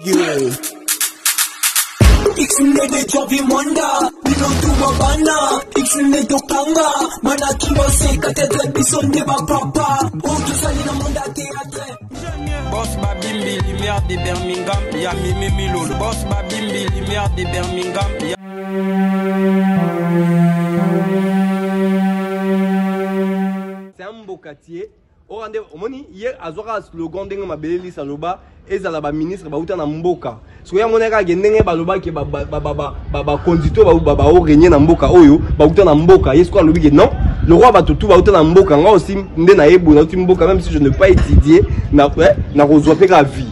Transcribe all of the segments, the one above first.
Yeah. Iksinede jobi mwanda, nino tuwa bana. Iksinede kanga, mana kiwase katedre bisonde ba papa. Otu salina mwanda théâtre. Boss Babimbi, lumière de Birmingham, y'a Mimi Milo. Boss Babimbi, lumière de Birmingham, y'a... C'est un beau quartier. Au rendez-vous, hier, Azora slogan de ma belle Saloba, et Zalaba ministre, Bauta Namboka. Soya Monera, Gendenge Baloba, qui Baba Condito, Baba Régnier Namboka, Oyo, Bauta Namboka, Yesko Alobi, non, le roi Batutu, Bauta Namboka, moi aussi, Ndenaebo, Namboka, même si je ne peux pas étudier, n'a reçu la vie.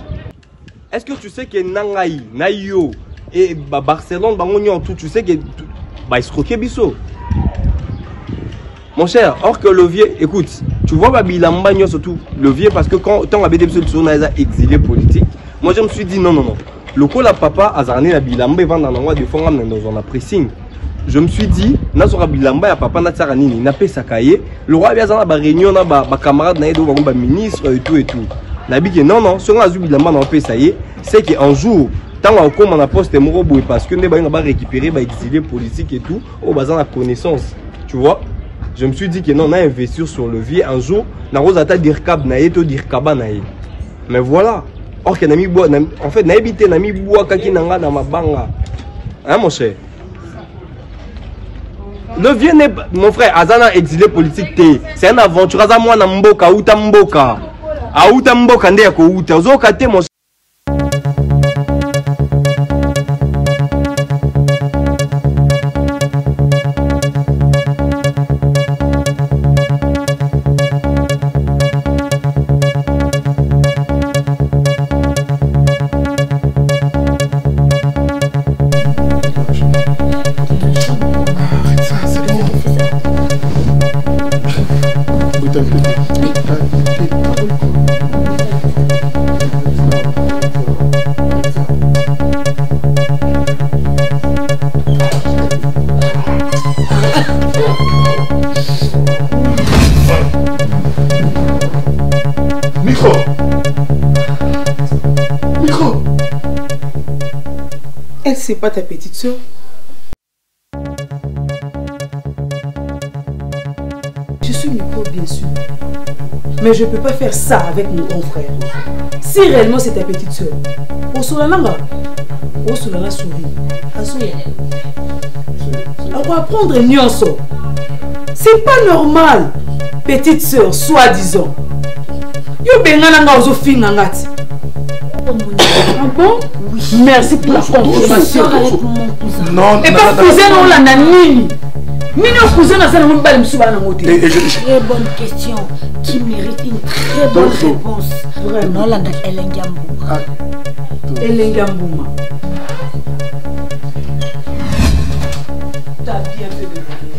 Est-ce que tu sais que Nangaï, Naïo, et Barcelone, Bangonion, tout, tu sais que. Bah, il se croquait Bisso. Mon cher, or que le vieux, écoute, tu vois Babilamba surtout le vieux parce que quand on avait des personnes exilé politique, moi je me suis dit non. Le coup la papa a zarné la Bilamba vend dans un de fond dans un pressing. Je me suis dit, na sora Bilamba ya papa na tsaranini, na pe sakaye, le roi bien dans la réunion na ba camarade na edo ba ministre et tout. Na bi que non, sur la Bilamba na pe ça y est, c'est qu'un jour tant on comme on a posté moro parce que ne ba récupérer ba exilé politique et tout, au bazar la connaissance, tu vois. Je me suis dit que non, on a investi sur le vieux un jour, on a rosata dirkab nae to dirkaba nae. Mais voilà. Or que nami bois, en fait, na habité nami bois kaki nanga na mabanga. Hein mon cher? Le vieux n'est mon frère, Azana exilé politique té. C'est un aventure à moi na mboka uta mboka. A uta mboka ndé ko uta. Ozo kate mon Elle, c'est pas ta petite soeur. Je suis Miko, bien sûr. Mais je peux pas faire ça avec mon grand frère. Si réellement c'est ta petite soeur, Osolana sourit. On va apprendre Nyonso. C'est pas normal. Petite soeur, soi-disant. Yo bengananga ozo fingangati. Ah bon? Oui. Merci pour la confirmation. Non, et pas cousin on l'a nanini. Mino cousin na sana mbali msuba na ngote. Très bonne question qui mérite une très bonne réponse. Vraiment la Elengambuma. Elengambuma. T'as bien fait de venir.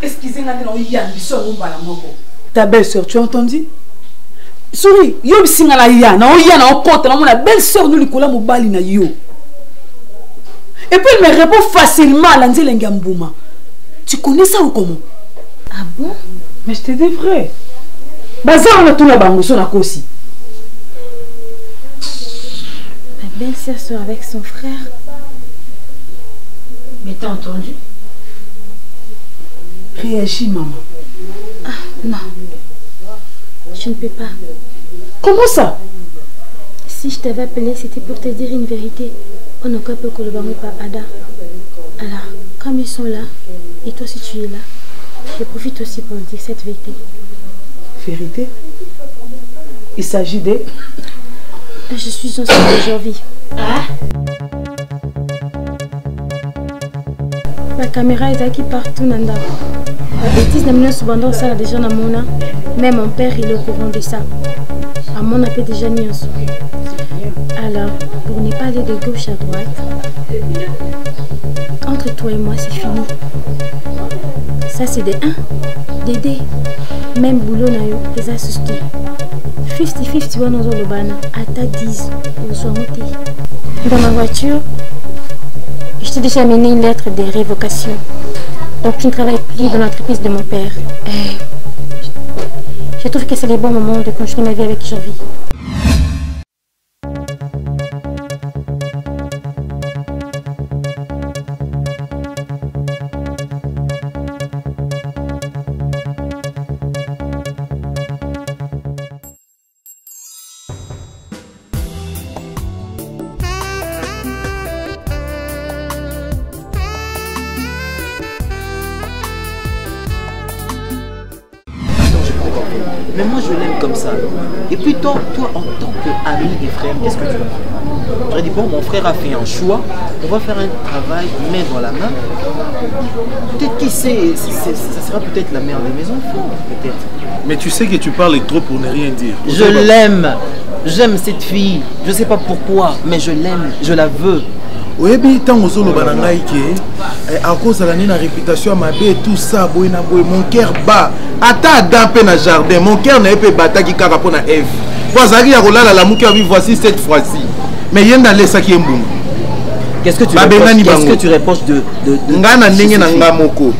Excusez-moi de nous y aller sur mbala moko. Ta belle-sœur, tu as entendu? Souris, yo singala ya na oyana okota na la belle-sœur nous likola mobali na yo. Et puis elle me répond facilement à l'Anzelenga Mbouma. Tu connais ça ou comment? Ah bon? Mais je te dis vrai. Bazar on a tout la bangoso na kosi. Ma belle-sœur sort avec son frère. Mais t'as entendu? Réagis maman. Ah non. Je ne peux pas. Comment ça? Si je t'avais appelé, c'était pour te dire une vérité. On ne peut que le banger par Ada. Alors, comme ils sont là, et toi si tu es là, je profite aussi pour dire cette vérité. Vérité? Il s'agit de... Je suis enceinte aujourd'hui. Ah? La caméra est acquis partout, Nanda. La bêtise n'a cependant ça déjà dans mon âme. Même mon père, il est au courant de ça. À mon appel déjà mis en soi. Alors, pour ne pas aller de gauche à droite, entre toi et moi, c'est fini. Ça, c'est des 1, des D. Même boulot, nayo, les assistés. 50-50, tu vois, nous avons le bana. À ta 10, au soir dans ma voiture, je t'ai déjà amené une lettre de révocation. Donc, tu ne travailles plus dans l'entreprise de mon père. Je trouve que c'est le bon moment de continuer ma vie avec Jovi. Mais moi, je l'aime comme ça. Et puis toi, en tant qu'ami et frère, qu'est-ce que tu vas faire? J'aurais dit, bon, mon frère a fait un choix, on va faire un travail main dans la main. Peut-être qui sait, ça sera peut-être la mère de mes enfants, peut-être. Mais tu sais que tu parles trop pour ne rien dire. Je l'aime. J'aime cette fille. Je ne sais pas pourquoi, mais je l'aime. Je la veux. Oui, mais tant que à cause de la réputation, ma belle, tout ça, mon cœur bat. Attends, dans le jardin, mon cœur n'est pas battu qui carapon à Eve. Voici cette fois-ci. Mais il y a dans les sacs qui est bon. Qu'est-ce que tu reproches de Ngana ndenge na nga moko.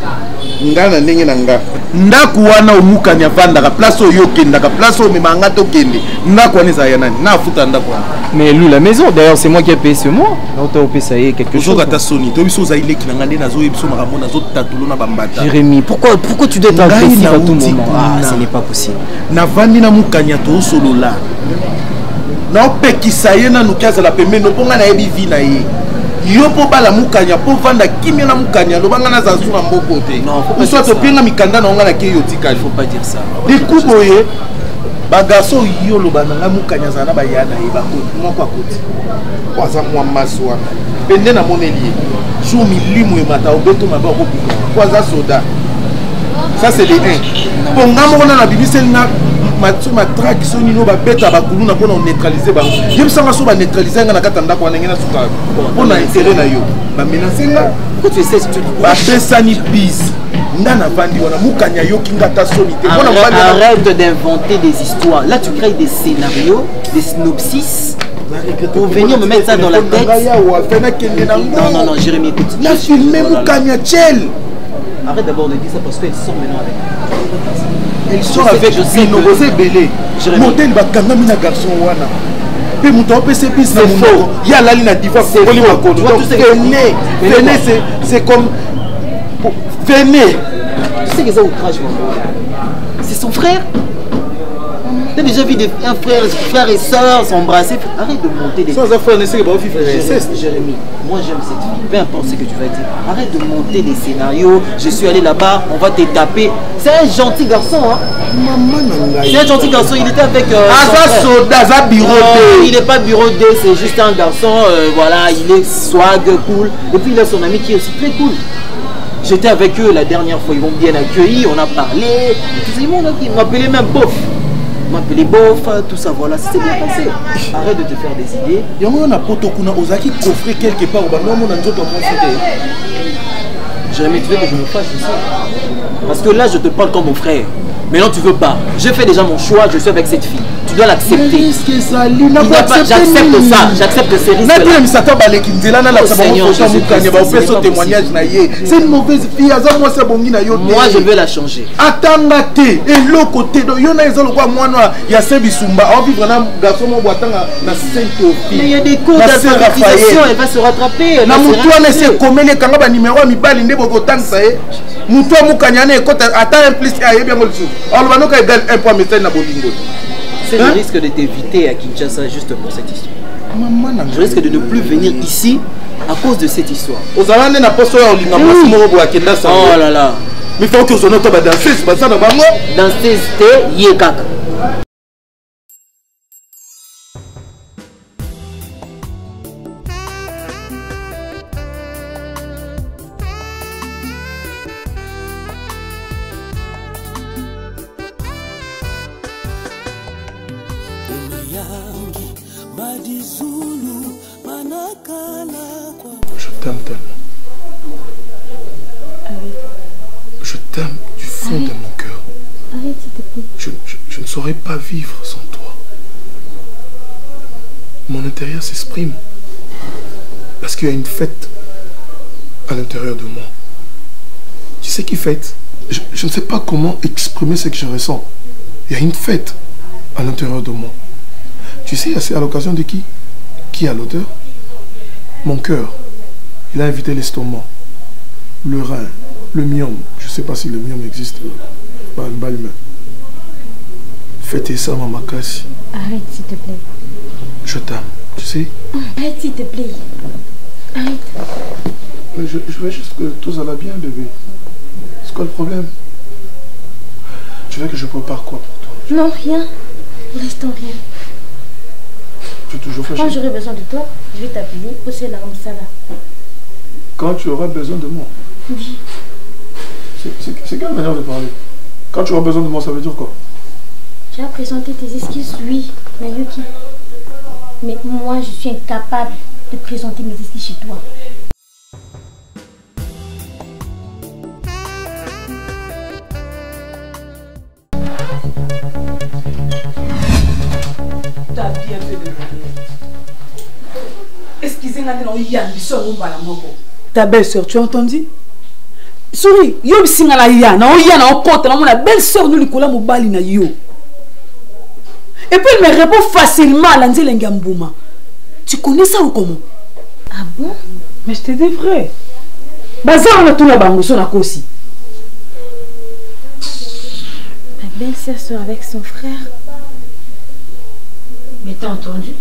Ngana ndenge na nga. Ndaku wana omukanya vandaka place oyo kendaka place o memanga to kende. Ndaku wana za yanani. Na futa ndaku wana. Mais loue la maison, d'ailleurs c'est moi qui ai payé ce mois. Non, tu as payé ça y est quelque chose. Kata soni, to biso za ile kinanga nde nazo ebiso makambo nazo tatulo na bambata. Jérémy, pourquoi tu dois être agressif à tout moment? Ah, ce n'est pas possible. Na vandi na mukanya to solola. Na opekisa ye na nukaza la pembe no ponga na yebi vi na ye. Yo po bala mukanya po vanda kimia na mukanya lo banga na zazu na mboko te. Non, faut soit to penga mikanda na onga na ke yotika. Il faut pas dire ça. Des coups boye ba garçon yo lo banga mukanya za na ba yana e ba ko mo kwa koti. Kwa za mwa maswa. Pende na moneli. Jou milimu e mata obeto maba ko buka. Kwa za soda. Ça c'est les 1. Ponga mo na bibisel na ma traque sur nous ba beta ba kuluna pour neutraliser ba yem sanga so ba neutraliser nga na katanda kwa ngena suka pour na intérêt na yo ba menacer nga pourquoi tu sais tu ba pesani bis ndana vandi wana mukanya yo kinga ta solité arrête d'inventer des histoires là tu crées des scénarios des synopsis pour venir me mettre ça dans la tête. Non Jérémy écoute la filmer mukanya tchel. Arrête d'abord de dire ça parce qu'elle sort maintenant avec. Elle sort avec Rosé Belé. Montel bakanga mina garçon wana. Pe muto PC bis na faux. Ya la ligne divorce c'est venez c'est comme venez. Tu sais que ça outrage mon. C'est son frère. T'as déjà vu un frère et soeur s'embrasser? Arrête de monter des... Sans affaire, ne sais que pas Jérémy, moi j'aime cette fille, peu importe ce que tu vas dire. Arrête de monter des scénarios. Je suis allé là-bas, on va te taper. C'est un gentil garçon, hein. C'est un gentil garçon, il était avec... il n'est pas bureau D, c'est juste un garçon, voilà, il est swag, cool. Et puis il a son ami qui est aussi très cool. J'étais avec eux la dernière fois, ils m'ont bien accueilli, on a parlé. Ils m'ont appelé même bof. M'appeler bof, tout ça, voilà, c'est bien passé. Arrête de te faire des idées. Il y a un pote qui a osé coffrer quelque part. Jérémy, tu veux que je me fâche aussi? Parce que là, je te parle comme mon frère. Mais non, tu veux pas. J'ai fait déjà mon choix, je suis avec cette fille. Tu dois l'accepter. J'accepte ça, j'accepte ces risques. C'est une mauvaise fille. Moi, je veux la changer. Attendez, et l'autre côté, il y a des cours d'alphabétisation, elle va se rattraper. C'est le risque de t'éviter à Kinshasa juste pour cette histoire. Je risque de ne plus venir ici à cause de cette histoire. Oh là là. Mais il faut que je note danser, c'est pas ça dans le danser, c'était Yekak. Je t'aime tellement. Je t'aime du fond de mon cœur. Arrête, s'il te plaît. Je ne saurais pas vivre sans toi. Mon intérieur s'exprime. Parce qu'il y a une fête à l'intérieur de moi. Tu sais qui fête? Je ne sais pas comment exprimer ce que je ressens. Il y a une fête à l'intérieur de moi. Tu sais, c'est à l'occasion de qui? Qui a l'odeur? Mon cœur. Il a invité l'estomac, le rein, le myome. Je ne sais pas si le myome existe. Fêtez ça, Maman Kassi. Arrête, s'il te plaît. Je t'aime, tu sais. Arrête, s'il te plaît. Arrête. Mais je veux juste que tout aille bien, bébé. C'est quoi le problème? Tu veux que je prépare quoi pour toi? Non, rien. Pour l'instant, rien. Tu es toujours fâché? Quand j'aurai besoin de toi, je vais t'appeler. Aussi la Ramsala. Quand tu auras besoin de moi? Oui. C'est quelle manière de parler? Quand tu auras besoin de moi, ça veut dire quoi? Tu as présenté tes excuses, oui, mais Yuki. Mais moi, je suis incapable de présenter mes excuses chez toi. T'as bien fait de venir. Excusez-moi, ta belle-sœur, tu as entendu? Souris, yo singala ya na oya na okota na la belle-sœur nous likola mobali na yo. Et puis elle me répond facilement à l'anzela ngambuma. Tu connais ça ou comment? Ah bon? Mais je te dis vrai. Bazar na tout na bango so na kosi. Ma belle-sœur sort avec son frère. Mais t'as entendu?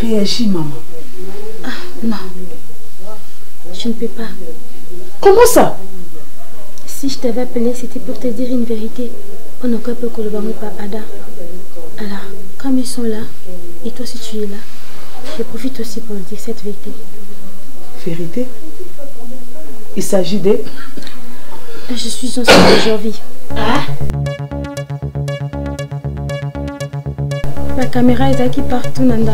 Réagis, maman. Ah non. Je ne peux pas. Comment ça? Si je t'avais appelé, c'était pour te dire une vérité. On ne peut que le bambou par Ada. Alors, comme ils sont là, et toi si tu es là, je profite aussi pour dire cette vérité. Vérité? Il s'agit de... Je suis enceinte aujourd'hui. Ah? La caméra est acquis partout, Nanda.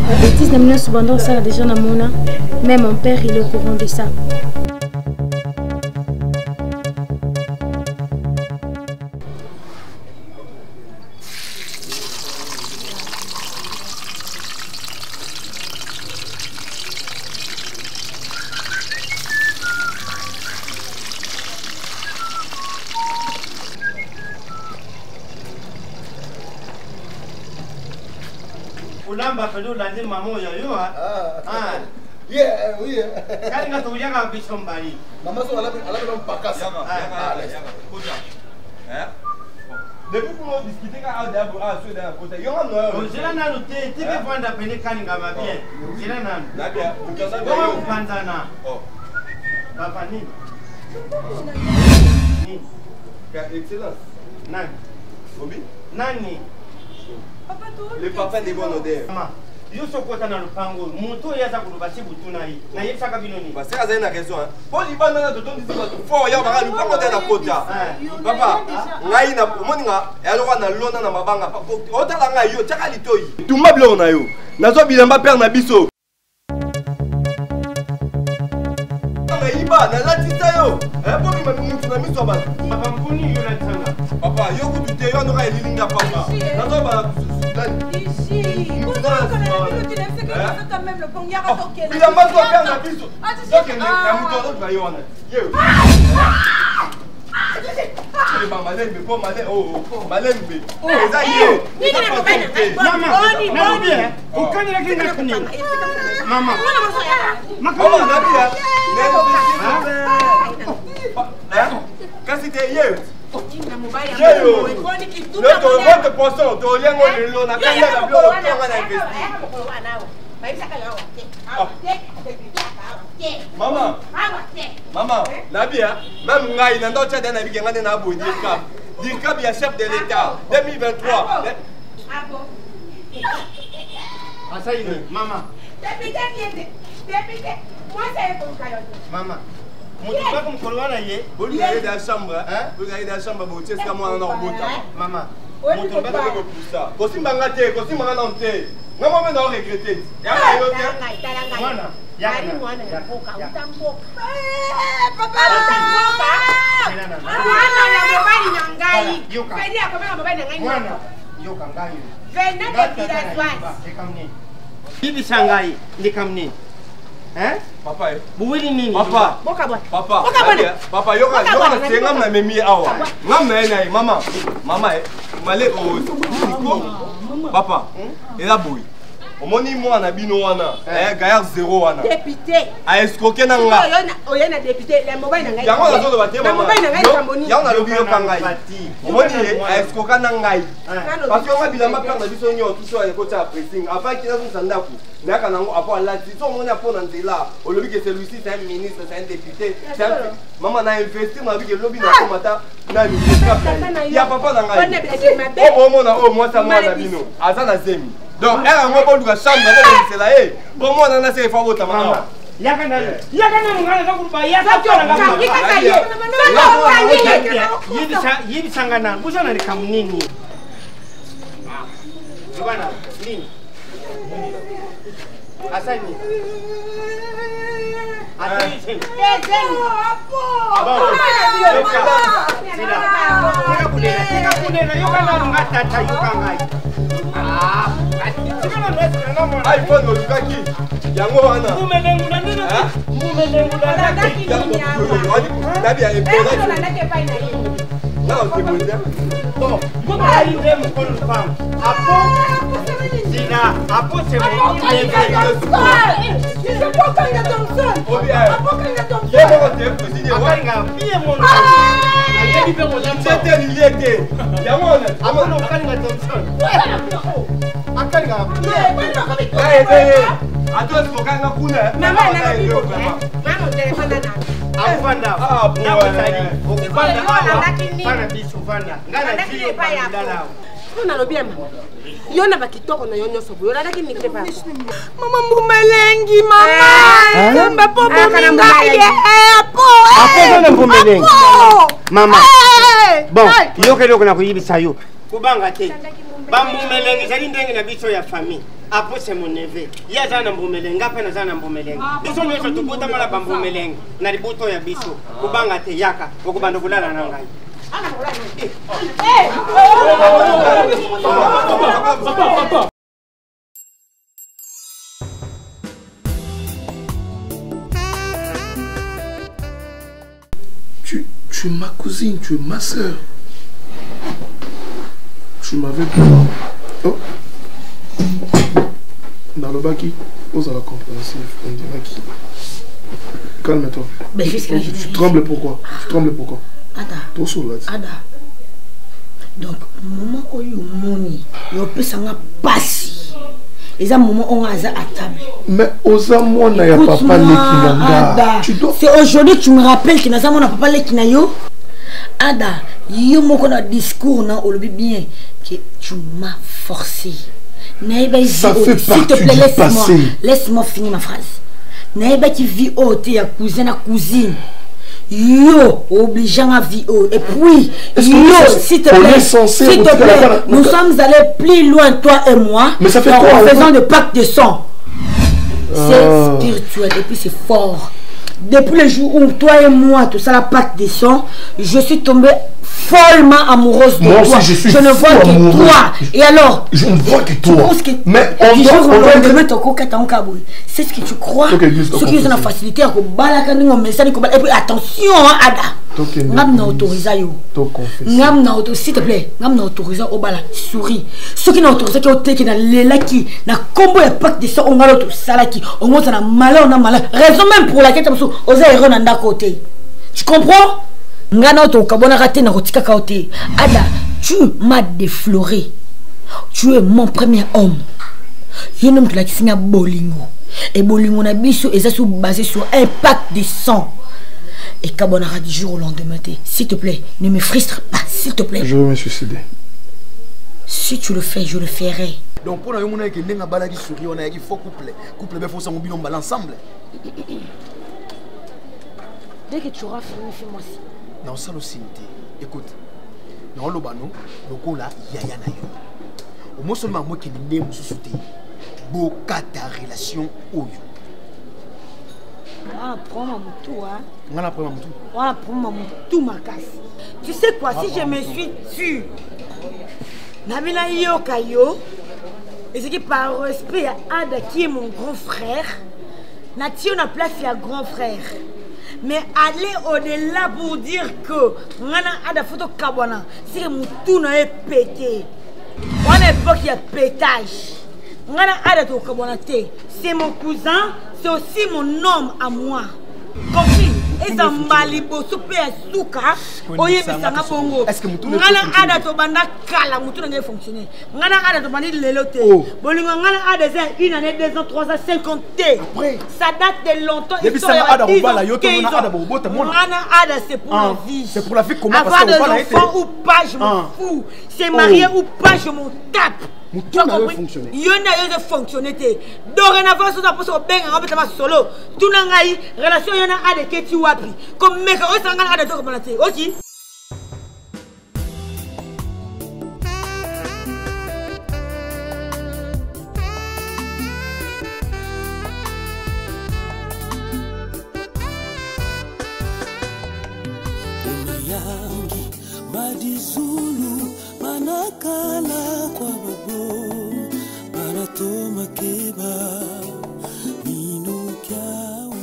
La bêtise n'a cependant ça déjà dans mon âme. Même mon père, il est au courant de ça. Ulamba pedo landi mamo yoyo ah. Yeah, oui. Kali nga tuya nga bisombali. Mama so ala no pakasa. Yanga. Kuja. Depuis qu'on discuter quand on a sur d'un côté, yo no. Ozela na luté, tibe vanda pene kani nga mabien. Ozela na. Na bien, ukasa yo pandana. Oh. Papa ni. Ni. Excellence. Nani? Obi? Nani? Le papa des bonnes odeurs. Maman, yo sokota na lupango, moto yaza kulubasi butuna yi. Na yebisa ka binoni. Parce que azali na question hein. Pour libanda na totondi ziba fort ya baka lupango de na kota. Papa, ngai na moninga ya loka na lona na mabanga. Otala ngai yo taka litoyi. Tumba bloko na yo. Nazo bilamba père na biso. Iba na latita yo. Pour mi mami mutu na miso ba. Papa mpuni yo la tsanga. Papa, yo kutu yo no ka elilinga papa. Nazo ba ici, pourquoi on a vu que tu l'as fait que tu fais quand même le pont, il y a pas toqué. Il a pas toqué na biso. Donc il a mutu do ba yo na. Yo. Malembe, po malembe, oh, malembe. Eza yo. Ni na mobile. Mama, na bien. Ukani la kina kuni. Mama. Mama, na bien. Kasi te yo. Votre poisson, tu viens au long, on a quand même la bloc, on a investi. Maman, maman, Nabia, même Ngaï, n'a pas de temps d'aller gagner un abou, Dirkab. Dirkab, il y a chef de l'État, 2023. Ah bon? Ah ça y est, maman. Moi, c'est pour Caillot. Maman. Mutu pas comme Kolwana yé. Vous allez dans la chambre, hein? Vous allez dans la chambre, vous êtes comme moi en Orbota. Maman. Mutu pas comme pour ça. Kosim bangate, kosim bangante. Non, moi, je vais regretter. Y'a Mwana. Yari mwana ya boka, utamboka. Papa! Mwana ya mobali na ngai. Fedi akomeka mobali na ngai. Mwana. Yoka ngai. Venez de villageoise. Ekamni. Bibi sangai, ndikamni. Hein? Papa, buwili nini? Papa. Boka bwana. Papa. Boka bwana. Papa, yoka senga na memi awa. Ngam na mama. Mama, male o. Papa. Et la bouille. Omoni moi na bino wana. Gaillard 0 wana. Député. A escroquer na nga. Oyo na député, la mobile na ngai. Yango na zo de baté maman. Mobile na ngai kamboni. Yango na lobi yo kangai. Omoni a escroquer na ngai. Parce que on a bilamba plan na biso nyo tout ça ko ta pressing. Avant qu'il a son sandaku. Na kana ngo apo la ti so moni apo na ndela. O lobi que celui-ci c'est un ministre, c'est un député. Maman na investir na bi que lobi na komata na ministre. Ya papa na ngai. Oh mona oh moi ça moi na bino. Azana zemi. Donc, elle a un peu de chambre, c'est là. Bon, moi, on a ces femmes au taman. Yakana mungana kuruba yidi sangana busana ni kamunini bwana nini asani attention Teka yokana ngata yokanga iPhone olukaki yango wana nabi ya ebola na okebonza bon moi ile mkono fam apo dina apo c'est mon Yona bakitoko na yonyo sobo yola daki nikite pa mama mbumelengi mama samba po moninga ye apo na mbumelengi mama bon yoke loko na kuyibisa yo kubanga te bambumelengi zali ndenge na biso ya famille apo c'est mon neveu ya zana mbumelengi apa na zana mbumelengi biso nyoso tukuta mala bambumelengi na libuto ya biso kubanga te yaka okubanda kulala na ngai Tu es ma cousine, tu es ma soeur. Tu m'avais peur. Oh. Dans le baki, ose la compréhensive, on dirait qui. Calme-toi. Tu trembles pourquoi? Tu trembles pourquoi? Ada. Ton soulage. Ada. Donc, moment où il moni, il peut s'en passer. Et un moment où on a à table. Mais aux amours, il n'y a papa Lekinanga. C'est aujourd'hui que tu me rappelles que nous avons papa Lekinayo. Ada, il y a un discours, on le dit bien, que tu m'as forcé. Ça fait partie du passé. Laisse-moi finir ma phrase. Naïba qui vit au thé à cousine. Yo, obligeant à vivre. Et puis, yo, s'il te plaît, nous sommes allés plus loin, toi et moi, mais ça fait quoi, en faisant de pacte de sang. C'est spirituel et puis c'est fort. Depuis le jour où toi et moi, tout ça, la pacte de sang, je suis tombée follement amoureuse de toi. Moi aussi, je ne vois que toi. Et alors, je ne vois que toi. Mais on c'est ce que tu crois. Ce qui est facilité à et puis attention, Ada. N'am autorisé yo. N'am s'il te plaît, n'am autorisé au bala souris. Ce qui n'a autorisé que au na lelaki na combo et pacte de sang on a tout salaki. On monte na malheur, on a malheur. Raison même pour laquelle tu as osé renanda côté. Tu comprends? Ngana to kabona raté na rotika kaoté. Ada, tu m'as défloré. Tu es mon premier homme. Je ne me dis que c'est un bolingo. Et bolingo na biso est basé sur un pacte de sang. Et kabonara du jour au lendemain. S'il te plaît, ne me frustre pas, s'il te plaît. Je vais me suicider. Si tu le fais, je le ferai. Donc pour nous, on a dit que balagi souris, on a dit qu'il faut couple. Couple, il faut s'en mobile ensemble. Dès que tu auras fini, fais-moi ci. Non, ça aussi, écoute. Dans le bano, donc là, yaya na yo. Au moins seulement moi qui n'ai pas souté. Boka ta relation au yo. On prend ma moutou, hein. On prend ma moutou. On prend ma moutou, ma casse. Tu sais quoi, si je me suis tue, Nabila yo kayo, et c'est que par respect à Ada qui est mon grand frère, Nati on a place à grand frère. Mais aller au-delà pour dire que Nana Ada photo kabwana, c'est que mon tout n'a pété. On époque il y a pétage. C'est mon cousin, c'est aussi mon homme à moi. Compris? Et ça malibo super souka. Oye bisanga bongo. Ngana ada to banda kala mutu nge fonctionner. Ngana ada to bandi lelote. Bolingo ngana ada za 1 année 2 ans 3 ans 50 T. Ça date de longtemps. Depuis ça ada robala yoto na ada bobota mona. Ngana ada c'est pour la vie. C'est pour la vie comment parce que robala était ou pas je m'en fous. C'est marié ou pas je m'en tape. Tout n'a pas fonctionné. Il y a pas fonctionné. Dorénavant, si on a posé au bain, on va solo. Tout n'a pas eu relation. Il y a des qui tu wapi. Comme mec, on s'en a des trucs comme ça. Aussi. Madizulu manakala kwa babo banatoma keba minu kyao.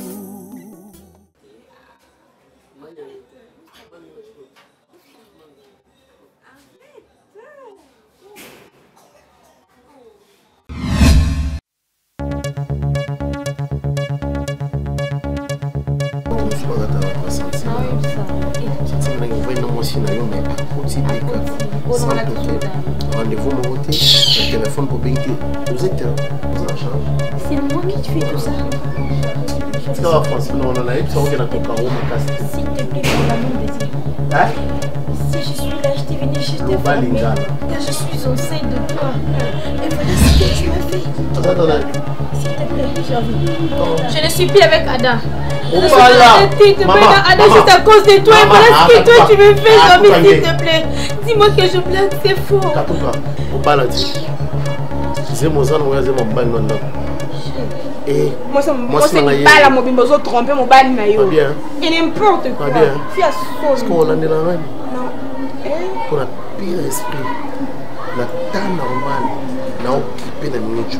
Rendez-vous mon côté, le téléphone pour Binky. Vous êtes c'est moi qui te fais tout ça. C'est pas français, non, on a eu ça, on a compris ma casse. S'il te plaît, pour l'amour de Dieu. Hein? Si je suis là, je t'ai venu, je t'ai formé. Car je suis enceinte de toi. Et voilà ce que tu m'as fait. Attends. S'il te plaît, j'ai envie. Je ne suis plus avec Ada. Je suis avec Ada juste à cause de toi. Et voilà ce que toi tu me fais, j'ai envie, s'il te plaît. Dis-moi que je blague, c'est faux. C'est mon sang, c'est mon bain non. Et moi c'est pas la mobile, moi tromper mon bain naïo. Et n'importe quoi. Fais à ce qu'on a de la reine. Pour la pire esprit, la temps normal, n'a occupé de minutes.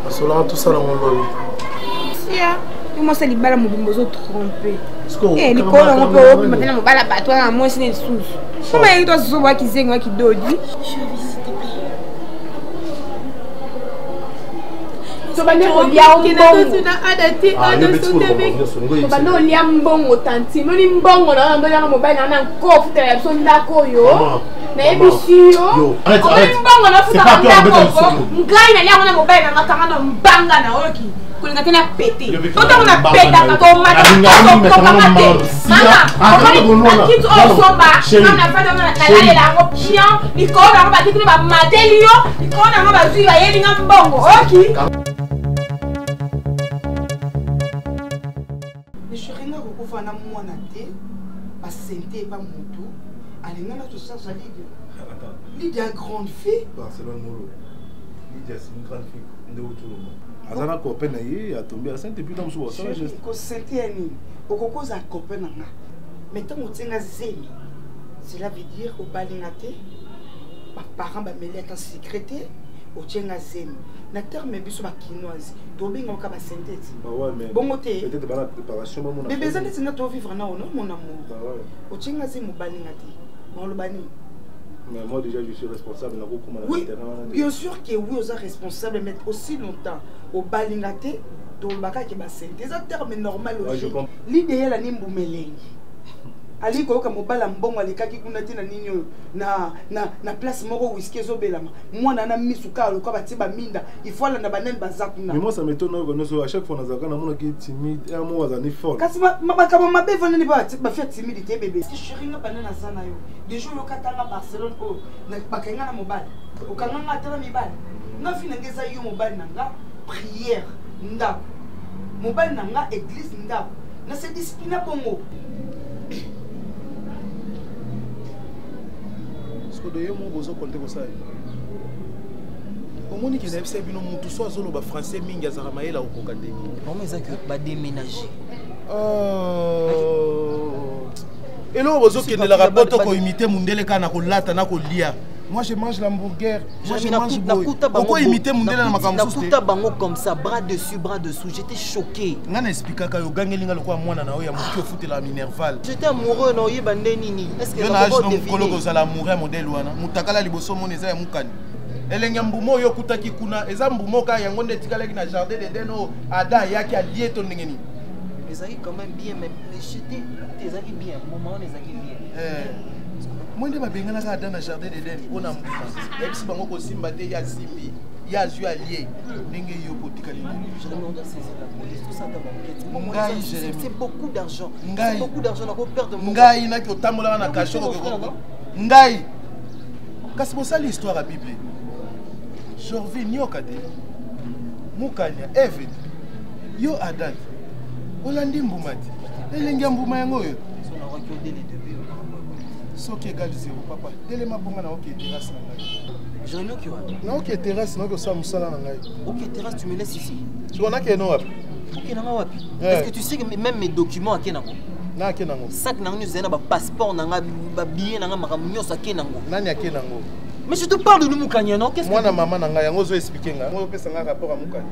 Parce que là tout ça dans mon lot. Moi c'est les balles mobile, moi tromper. Et les cols on peut maintenant mon balle à battoir, moi c'est des sous. Comment il doit se voir qui c'est moi qui doit dire. Sobane olia mbongo na adati sobane olia mbongo tanti moni mbongo na ndo ya mobile na nkofu tele so ndako yo na ebisi yo mbongo na futa ndako ngai na lia na mobile na makanga na mbanga na oki kulinga tena pete toto na peta ka to mata to kamate mama kitu osomba na fada na lale la ngo pian bikona ba kitu ba matelio bikona ngo ba zui ba yeli nga mbongo oki. Na mwana te basente pas moto alinga na to charge Lydia grande fille Barcelone Molo. Lydia c'est une grande fille de autour azana copain na ye a tombé à Sainte puis dans so ça juste ko Sainte ani okoko za copain na mais tant otenga zemi cela veut dire au balingate ba parents ba meleta secrétaire otenga zemi na terme biso ba kinoise to binga ka ba synthétique bah ouais mais bon côté peut-être ba la préparation mon amour bébé zani tinga to vivre na non mon amour bah ouais otenga zemi balinga te bon lo bani mais moi déjà je suis responsable na ko comment oui bien sûr que oui vous êtes responsable mais aussi longtemps au balinga te to baka ke ba synthèse à terme normal aussi l'idéal la nimbu melengi ali ko ka mobala mbongo alikaki kuna tina ninyo na place moko whisky ezobelama mwana na misuka loka batiba minda il faut la na banane bazakuna mais moi ça m'étonne que à chaque fois nazaka na mona ki timide et moi azani fort kasi makama mabe vanani ba fait timidité bébé si chérie nga banana sana yo des jours lokatanga Barcelone ko na bakenga na mobala okanga ngata na mibala nga fina ngeza yo mobala nanga prière ndako mobala nanga église ndako na se discipline bongo. De mon besoin compter comme ça. Au monde qui n'a pas bien mon tout soit zolo ba français minga za maela au kokande. Comment ça que ba déménager. Et là besoin que le rapport ko imiter mundele kana ko lata na ko lia. Moi je mange l'hamburger, moi je mange pourquoi imiter mundele na makambo sous. Nakuta bango comme ça bras dessus bras dessous, j'étais choqué. Ngana expliquer ka yo gangelinga lokwa mwana na yo ya mukio futé la minerval. J'étais amoureux na yeba ndenini. Est-ce que on a un colo ko za la amoureux modèle wana. Mutakala liboso moneza ya mukani. elenge mbumo yo kutaki kuna eza mbumo ka yango nde tikalaki na jardin d'Eden o ada yaki allié to ndenge nini ezaki quand même bien mais j'étais ezaki bien moment ezaki bien moi nde babenganaka ada na jardin d'Eden mpona mbuma ebisi bango kosimba te ya simbi ya zwi allié ndenge yo kotikali ngai c'est beaucoup d'argent ngai naki otambolaka na kasho ngai kasi bosali histoire ya bible jorvi nyoka te mukanya eve yo adan olandi mbuma te elengi ya mbuma yango oyo soki egali zero papa telema bonga na oke terrasse na ngai na oke terrasse na oke osala mosala na ngai ok terrasse tu me laisses ici sikonaki eno wapi ok nanga wapi est-ce que tu sais que même mes documents ake nango na ake nango sac nango nyonso ezali na bapasseport nanga babillet nanga makambo nyonso ake nango nani ake nango mais je te parle de Moukanya, non? Qu'est-ce que moi, maman, je vais expliquer. Je vais faire un rapport à Moukanya.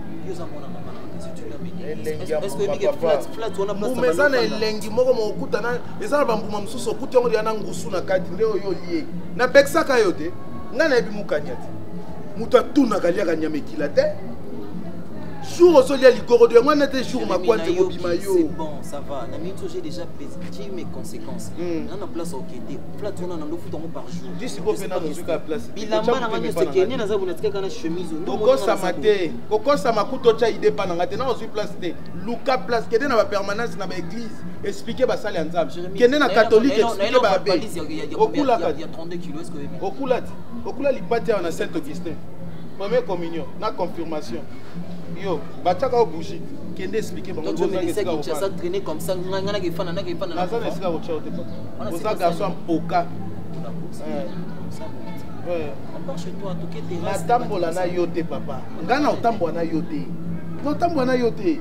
Est-ce que tu as flat on a place mais ça n'est lengi moko mokutana ezala bambuma mususu okuti yango yana ngusu na kati ndeo yo lié na beksaka yo te nga na yebi Mukanya te mutu atunaka liaka nyama ekila te jour ozolia ligoro de mwana te jour makwante mobima yo c'est bon ça va na minute j'ai déjà pesé mes conséquences na na place okete flat on a ndo futa mo par jour disi ko pena no zuka place bilamba na ngani sekeni na zabu natika kana chemise ndo ko samate ko sama kuto cha ide pa na ngate na ozu place te luka place kede na ba permanence na ba église expliquer ba sale nzambe kende na catholique expliquer ba abbé okula il y a 32 kilos est-ce que okula lipati na Saint Augustin première communion na confirmation yo bataka bougie kende expliquer bango donc je me disais que ça traîner comme ça ngana ke fana na ke fana na ça est ça au chao te pas ça garçon poka on part chez toi tout que t'es là tambola na yote papa ngana otambola na yote no tambola na yote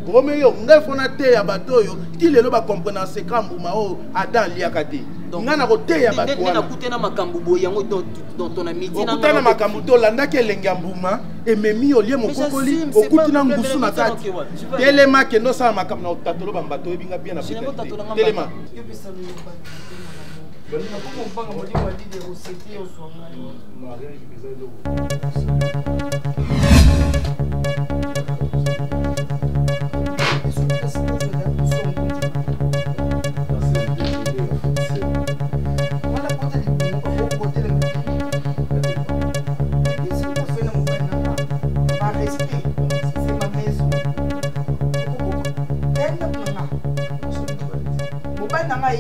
Roméo ngai fona te ya bato yo ti lelo ba comprendre secret mbuma o Adam liaka te ngana ko te ya bato na kutena makambu boyango dans ton amitié na kutena makambu to landa ke lenga mbuma ememi olie mokokoli okuti na ngusu na kati telema ke no sa makambu na otatolo bambato ebinga bien na telema yo pesa lo bani na ko mpanga moli wadi de recette yo songa mariage bizalo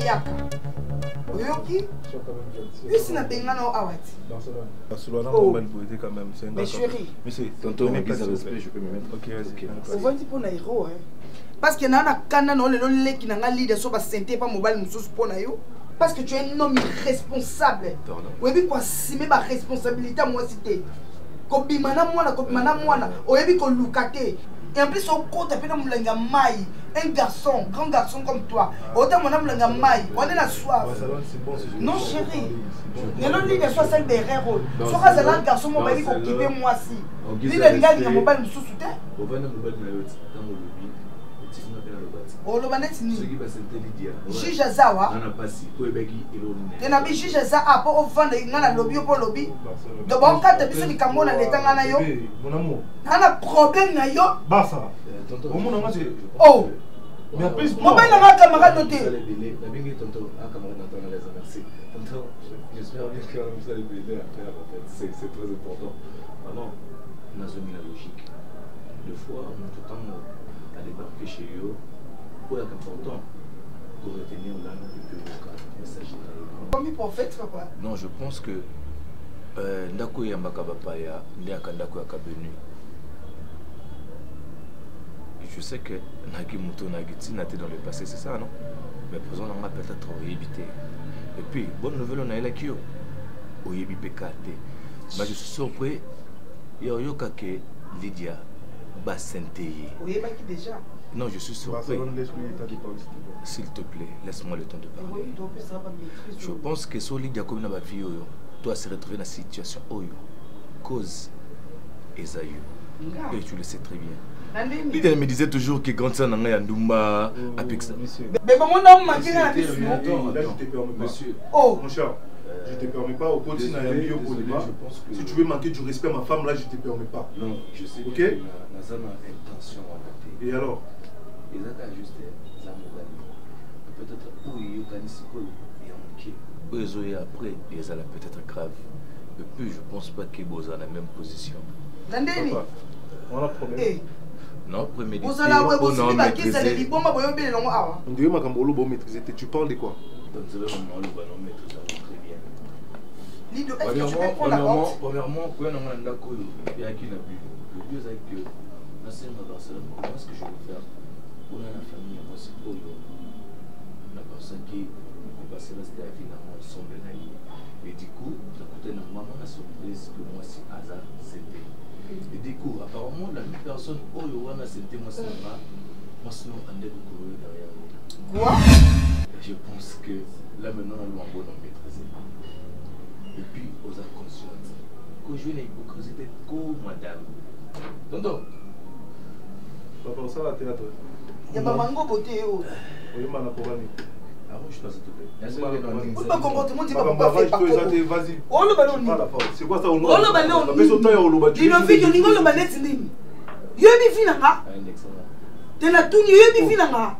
yaka oyoki bisi na bengana o awati mais chérie mais c'est tonton mais plus de respect je peux me mettre ok vas-y on va dire pour na héros hein parce que nana kana no lelo leki na ngali de so ba senté pas mobile mususu pona yo parce que tu es un homme irresponsable oyebi ko assumer ba responsabilité moi cité ko bimana mwana oyebi ko lukate. Et en plus, on compte un maï, un garçon, grand garçon comme toi. Autant mon âme l'a maï, on est la soif. Non, chérie. Il y a l'autre ligne de 60 derrière. Soit un garçon, mon mari, pour quitter moi si. L'île de gars, il y a mon mobile sous soutien. Oh, le manette ni. Juge Zawa. Tena bi juge Zawa pour vendre ngana lobby pour lobby. De bon cas de biso ni kambo na leta ngana yo. Mon amour. Nana problème na yo. Basa. Au monde nga c'est. Oh. Mais après mon ben na camarade noté. La bingi tonto a camarade dans les merci. Tonto, j'espère bien que vous allez m'aider à faire en fait. C'est très important. Maman, on a zone la logique. Deux fois on tout temps à débarquer chez eux. Pour être important pour retenir là que le message. Comme prophète papa. Non, je pense que ndako ya makabapaya ndiaka ndako ya kabenu. Je sais que naki muto nagiti naté dans le passé c'est ça non? Mais présent on a peut-être évité. Et puis bonne nouvelle on a eu la kio. Oyebi pekate. Mais je suis surpris yo kake Lydia basenteye. Oyebaki déjà. Non, je suis surpris. S'il te plaît, laisse-moi le temps de parler. Je pense que si Lydia comme na vie doit se retrouver dans cette situation oyo cause Esaïe. Et tu le sais très bien. Lydia me disait toujours que quand ça n'a rien Ndumba avec ça. Mais comment on m'a dit la vie? Monsieur. Oh, mon cher. Je te permets pas. Au quotidien, si tu veux manquer du respect à ma femme, là, je te permets pas. Non, je sais ok? que Naza a intention à mater. Et alors? Ils ont juste peut-être où il y a manqué. Eux après, ils ont peut-être grave. Et puis, je pense pas qu'ils sont dans la même position. Landeni. On a un problème. Non, premier vous allez avoir aussi des baquets, ça les dit, bon, on dirait que Makambolo va maîtriser. Tu parles de quoi? Donc, c'est vraiment le ballon maîtrise très bien. Lido, est-ce que tu peux prendre la porte? Premièrement, quand on a un d'accord, il y a qui n'a plus. Le mieux c'est que, dans ce Barcelone, comment est-ce que je vais faire pour la famille? Moi, c'est pour la personne qui va passer la vie ensemble. Et du coup, ça coûtait une maman la surprise que moi, c'est hasard, c'était. Et du coup, apparemment, la personne, oh, c'était moi, c'est moi, sinon, on est beaucoup derrière. Quoi? Je pense que là maintenant, on va maîtriser. Et puis, aux inconscients, quand je viens l'hypocrisie, c'est comme madame. Tonton. Papa, ça va, théâtre. Il y a pas mango beauté. Oui, ma naporani. Ah, je passe tout de suite. Vous pas comportement, tu vas pas faire. Vas-y. Oh, le ballon. C'est quoi ça? Oh, le ballon. Il a fait que nous, le ballon, c'est nini. Il y a des filles là. Tu as tout, il y a des filles là.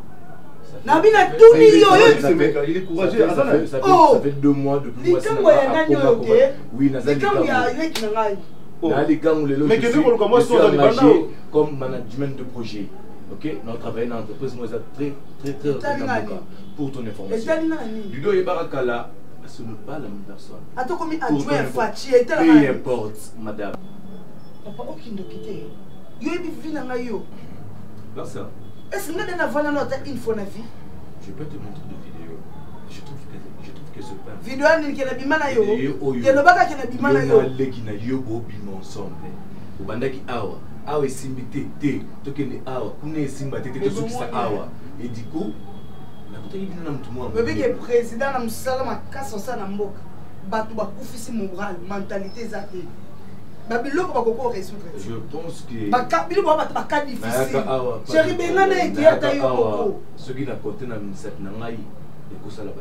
Nabina Touni, il est courageux. Ça fait 2 mois de plus. Oui, comme management de projet. Ok, nous travaillons dans l'entreprise, moi, très pour ton information. Ludo et Barakala, ce n'est pas la même personne. Attends, comme adjoint Fati, peu importe, madame. Papa, aucun de quitter. Il y a des filles là. Personne. Est-ce que nous avons une fois la vie? Je peux te montrer des vidéos. Je trouve que ce pain. Vidéo qui est la bimana yo. Il y a le baga qui est la bimana yo. Les qui n'a yo beau bim ensemble. Au bandaki awa. Awa simbité té. Tokene awa. Kune simbate té tout ce qui sa awa. Et du coup, la côté il n'a tout moi. Bébé qui est président na musala ma casse ça na mboka. Batu ba kufisi moral, mentalité zate. Je pense que ce qui n'a compté dans le ministère n'a pas été ça la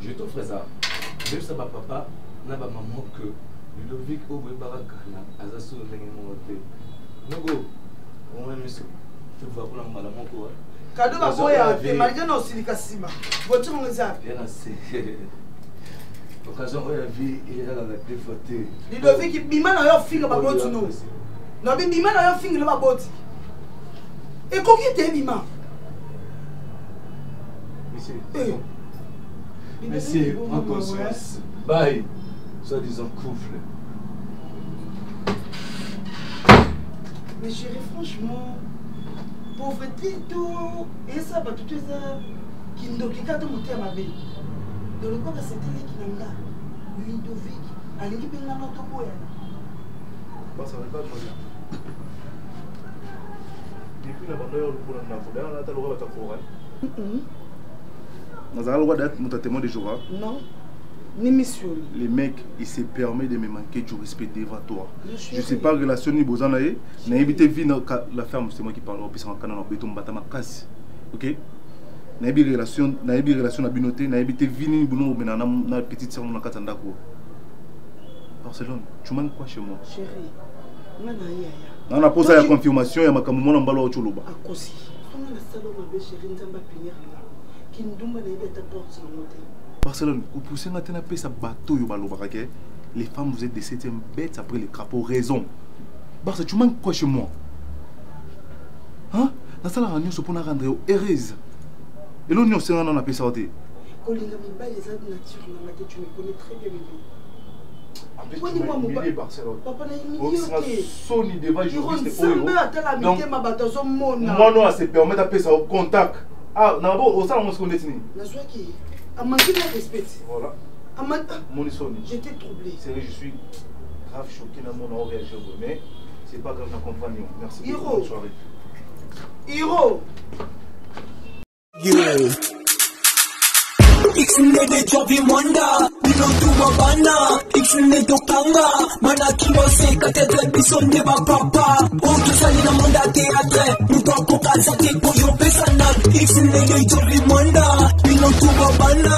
je t'offre ça. Je sais pas papa, n'a pas maman que Ludovic Owe Barakala, Azasso Lengemote. Nogo, on va monsieur. Tu vas pour la maman quoi? Cadeau va boya, tu m'as dit non, c'est Kassima. Voiture mon zap. Bien assez. Occasion de vie, il est là dans la défaute. Ludovic, bima na yo finger ba boti no. Na bima na yo finger ba boti. Et quoi qui était bima? Monsieur. Monsieur, en conscience. Bye. Soi-disant couple. Mais chérie, franchement, pauvreté tout, et ça va tout ça, qui ne doit pas monter à ma vie. Dans le cas de cette télé qui n'a pas, Ludovic, à l'équipe de notre boya. Ça va pas choisir. Depuis la bande, on a le droit de témoin de Jura. Non. Les mecs, ils se permettent de me manquer du respect devant toi. Je sais pas relation ni besoin naïe. N'a évité vivre la ferme, c'est moi qui parle. Puis en canal, on peut tomber à ma casse. Ok? N'a évité relation à binoté. N'a évité vivre ni boulot mais na petite sœur na katanda ko. Barcelone, tu manques quoi chez moi? Chérie, on a posé la confirmation. Il y a ma camoufle en ballon au choloba. À cause, on a la salle où ma belle chérie n'a pas punir là. Qui nous donne des bêtes à porte sur le motel. Barcelone, vous poussez un bateau, les femmes, vous êtes des 7e bêtes après les crapauds, raison. Barcelone, tu manques quoi chez moi? Hein? Dans ça, la réunion, c'est pour nous rendre heureuse. Et l'oignon, c'est un an à ça. Tu me connais très bien. Papa n'a au contact. Ah, au salon, on se connaît. Voilà. J'étais troublé. Je suis grave choqué dans mon réagir, mais c'est pas grave, on comprend. Merci beaucoup. Bonne soirée. Hiro. Ixne de Jovi Mwanda Bino Tuma Bana Ixne Tokanga Mana Kimose Katedre Bison de Papa Oto Sali na Monda Teatre Mutoko Kazate Poyo Pesana Ixne de Jovi Mwanda Bino Tuma Bana